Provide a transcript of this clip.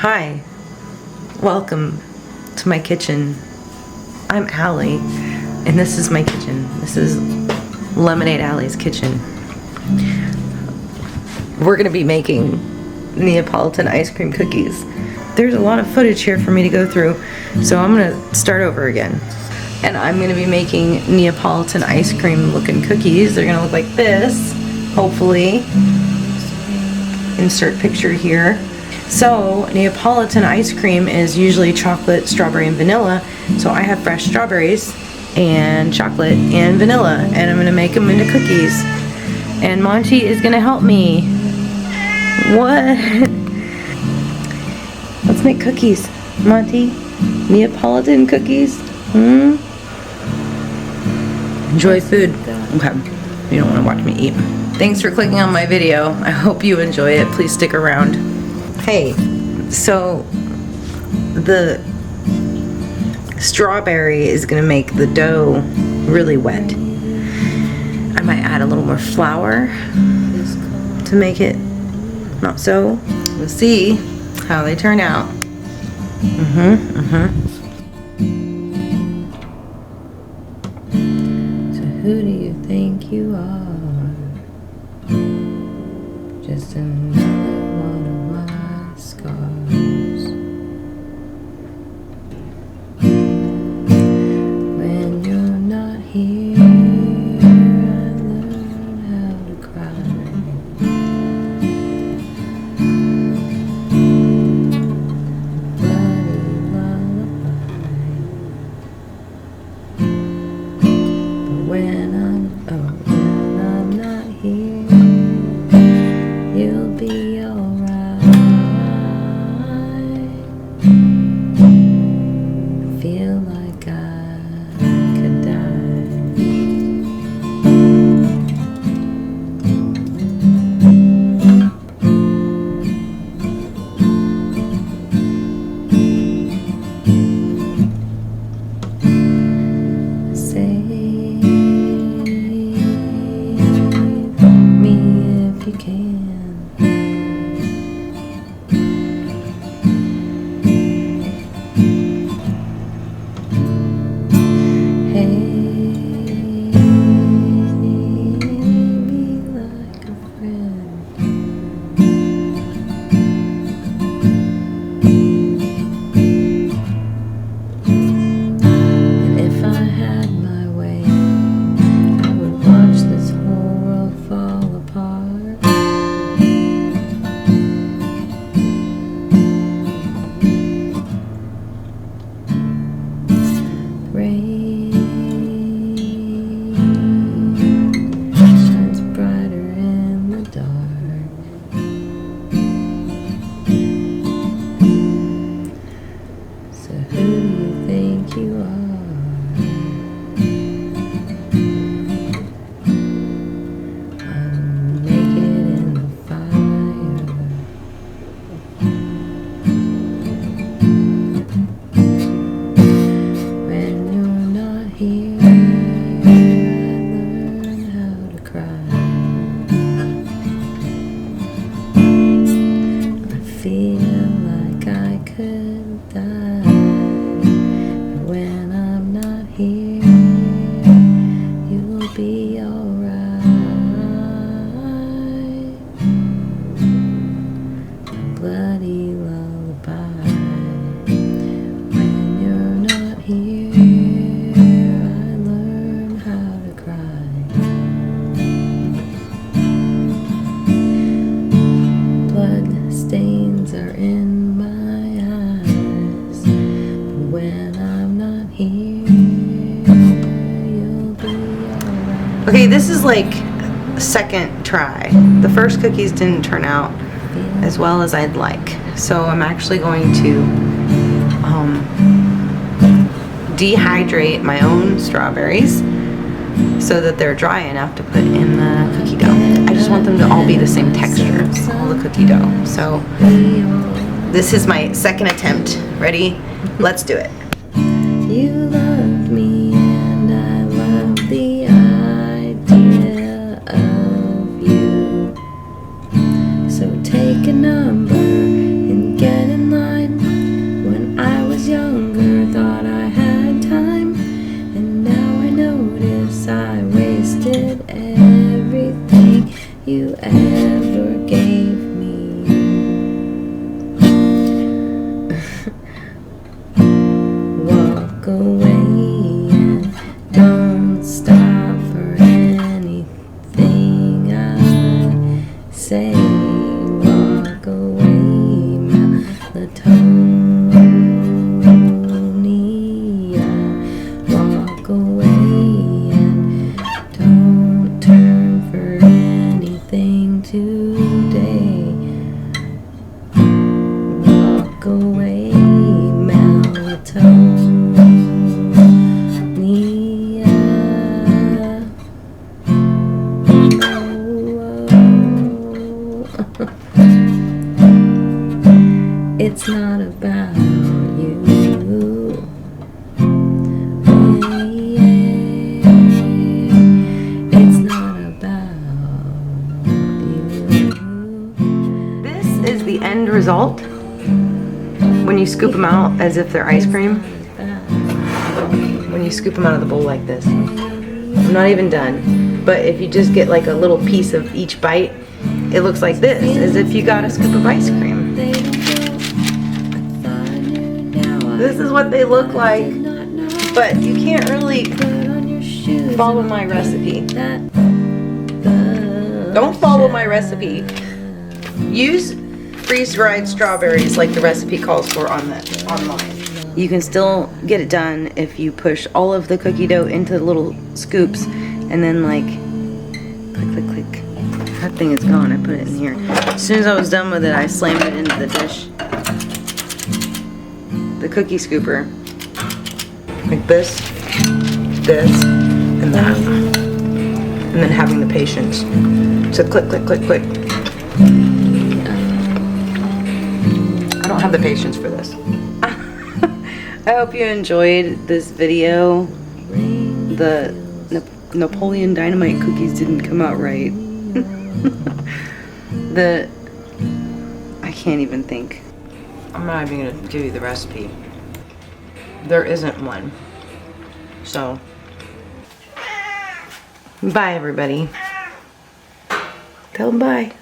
Hi, welcome to my kitchen. I'm Allie, and this is my kitchen. This is LemonadeAly's kitchen. We're gonna be making Neapolitan ice cream cookies. There's a lot of footage here for me to go through, so I'm gonna start over again. And I'm gonna be making Neapolitan ice cream looking cookies. They're gonna look like this, hopefully. Insert picture here. So Neapolitan ice cream is usually chocolate, strawberry, and vanilla. So I have fresh strawberries and chocolate and vanilla, and I'm gonna make them into cookies. And Monty is gonna help me. What? Let's make cookies, Monty. Neapolitan cookies. Enjoy food. Okay. You don't want to watch me eat. Thanks for clicking on my video. I hope you enjoy it. Please stick around. Hey, so the strawberry is gonna make the dough really wet. I might add a little more flour to make it not so. We'll see how they turn out. So who do you think you are? Just another one of my scars. When you're not here, I learn how to cry. Bloody lullaby. But when I'm not here, you'll be alright. I feel like I could die. Save me if you can. Shines brighter in the dark. So who do you think you are? I'm naked in the fire. When you're not here, I learn how to cry. I feel like I could die. When I'm not here, you will be alright. Bloody lullaby. When you're not here, I learn how to cry. Blood stains are in my eyes. When I'm not here, you'll be alright. Okay, this is like second try. The first cookies didn't turn out as well as I'd like. So I'm actually going to dehydrate my own strawberries so that they're dry enough to put in the cookie dough. I just want them to all be the same texture, all the cookie dough. So this is my second attempt. Ready? Let's do it. You love me and I love the idea of you. So take a number and get in line. Walk away and don't stop for anything I say. Walk away, Melatonia. Walk away and don't turn for anything today. Walk away, Melatonia. It's not about you. It's not about you. This is the end result when you scoop them out as if they're ice cream. When you scoop them out of the bowl like this. I'm not even done. But if you just get like a little piece of each bite, it looks like this, as if you got a scoop of ice cream. This is what they look like, but you can't really follow my recipe. Don't follow my recipe. Use freeze-dried strawberries like the recipe calls for online. You can still get it done if you push all of the cookie dough into little scoops and then like click, click, click. That thing is gone. I put it in here. As soon as I was done with it, I slammed it into the dish. The cookie scooper. Like this, and that. And then having the patience. So click, click, click, click. I don't have the patience for this. I hope you enjoyed this video. The Napoleon Dynamite cookies didn't come out right. I can't even think. I'm not even gonna give you the recipe. There isn't one. So, bye everybody. Tell them bye.